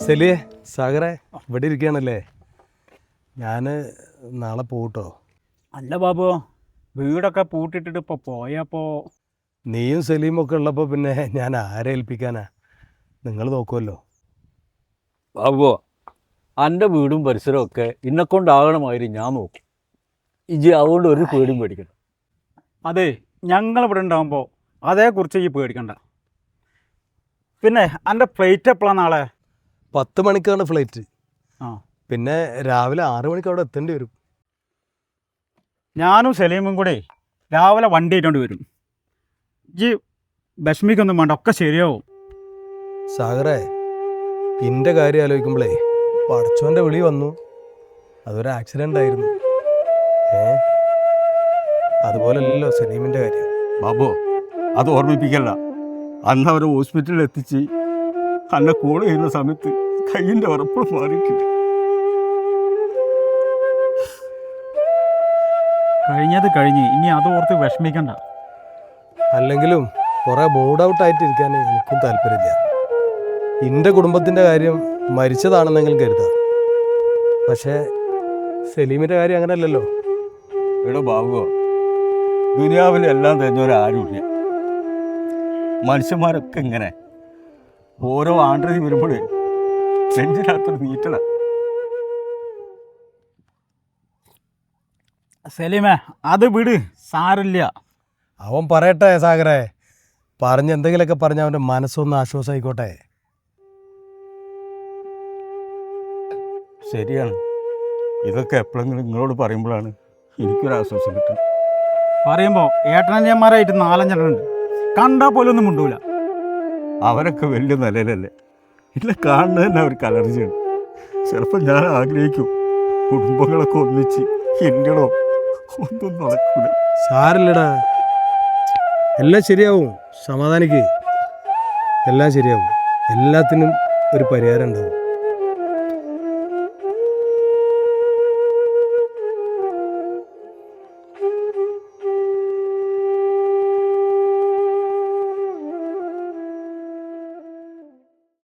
സെലിയെ സാഗറെ ഇവിടെ ഇരിക്കുകയാണല്ലേ? ഞാൻ നാളെ പോകട്ടോ. അല്ല ബാബു, വീടൊക്കെ പൂട്ടിട്ടിട്ട് ഇപ്പോൾ പോയപ്പോൾ നീയും സലീമും ഒക്കെ ഉള്ളപ്പോൾ പിന്നെ ഞാൻ ആരെ ഏൽപ്പിക്കാനാ? നിങ്ങൾ നോക്കുമല്ലോ. ബാബുവോ, എൻ്റെ വീടും പരിസരവും ഒക്കെ ഇന്നെക്കൊണ്ടാകണമാതിരി ഞാൻ നോക്കും. ഇജി അതുകൊണ്ട് ഒരു പേടിയും പേടിക്കണം. അതെ, ഞങ്ങളിവിടെ ഉണ്ടാകുമ്പോൾ അതേക്കുറിച്ച് ഈ പേടിക്കണ്ട. പിന്നെ എൻ്റെ ഫ്ലൈറ്റ് എപ്പോഴാണ് നാളെ? 10 മണിക്കാണ് ഫ്ലൈറ്റ്. ആ, പിന്നെ രാവിലെ 6 മണിക്ക് അവിടെ എത്തേണ്ടി വരും. ഞാനും സലീമും കൂടെ രാവിലെ വണ്ടി ആയിട്ടോണ്ട് വരും. ഈ വിഷമിക്കൊന്നും വേണ്ട, ഒക്കെ ശരിയാവും. സാഗറെ, എൻ്റെ കാര്യം ആലോചിക്കുമ്പോഴേ പടച്ചോൻ്റെ വിളി വന്നു. അതൊരു ആക്സിഡൻ്റ് ആയിരുന്നു. അതുപോലല്ലോ സലീമിൻ്റെ കാര്യം. ബാബു, അത് ഓർമ്മിപ്പിക്കല്ല. അന്ന് അവരെ ഹോസ്പിറ്റലിൽ എത്തിച്ച് അന്നെ കോൾ ചെയ്യുന്ന സമയത്ത് കയ്യിൻ്റെ ഉറപ്പ് മാറിയിട്ടില്ല. കഴിഞ്ഞത് കഴിഞ്ഞ്, ഇനി അത് ഓർത്ത് വിഷമിക്കണ്ട. അല്ലെങ്കിലും കുറേ മൂഡ് ഔട്ട് ആയിട്ടിരിക്കാൻ എനിക്കും താല്പര്യമില്ല. എൻ്റെ കുടുംബത്തിൻ്റെ കാര്യം മരിച്ചതാണെന്നെങ്കിലും കരുതാം. പക്ഷേ സലീമിൻ്റെ കാര്യം അങ്ങനെയല്ലല്ലോ. എടോ ബാബുവോ, ദുനിയാവിൽ എല്ലാം തെരഞ്ഞവരാരുമില്ല. മനുഷ്യന്മാരൊക്കെ ഇങ്ങനെ ഓരോ ആണ്ടതി വരുമ്പോഴേ നെഞ്ചിനകത്തൊരു നീറ്റല. സലീമേ, അത് വിട്, സാരില്ല. അവൻ പറയട്ടെ സാഗറെ, പറഞ്ഞ് എന്തെങ്കിലുമൊക്കെ പറഞ്ഞ് അവൻ്റെ മനസ്സൊന്ന് ആശ്വാസമായിക്കോട്ടെ. ശരിയാണ്, ഇതൊക്കെ എപ്പോഴെങ്കിലും നിങ്ങളോട് പറയുമ്പോഴാണ് എനിക്കൊരാശ്വാസം കിട്ടുന്നത്. പറയുമ്പോൾ ഏട്ടനന്യന്മാരായിട്ട് 4-5 ഉണ്ട്, കണ്ടാൽ പോലും ഒന്നും മുണ്ടൂല. അവരൊക്കെ വലിയ നിലയിലല്ലേ, എന്നെ കാണുന്നത് തന്നെ അവർക്ക് അലർജിയാണ്. ചിലപ്പോൾ ഞാൻ ആഗ്രഹിക്കും കുടുംബങ്ങളൊക്കെ ഒന്നിച്ച് എൻ്റെടോ ഒന്നും നടക്കൂല. സാരില്ലടാ, എല്ലാം ശരിയാവും. സമാധാനിക്ക്, എല്ലാം ശരിയാവും. എല്ലാത്തിനും ഒരു പരിഹാരം ഉണ്ടാവും.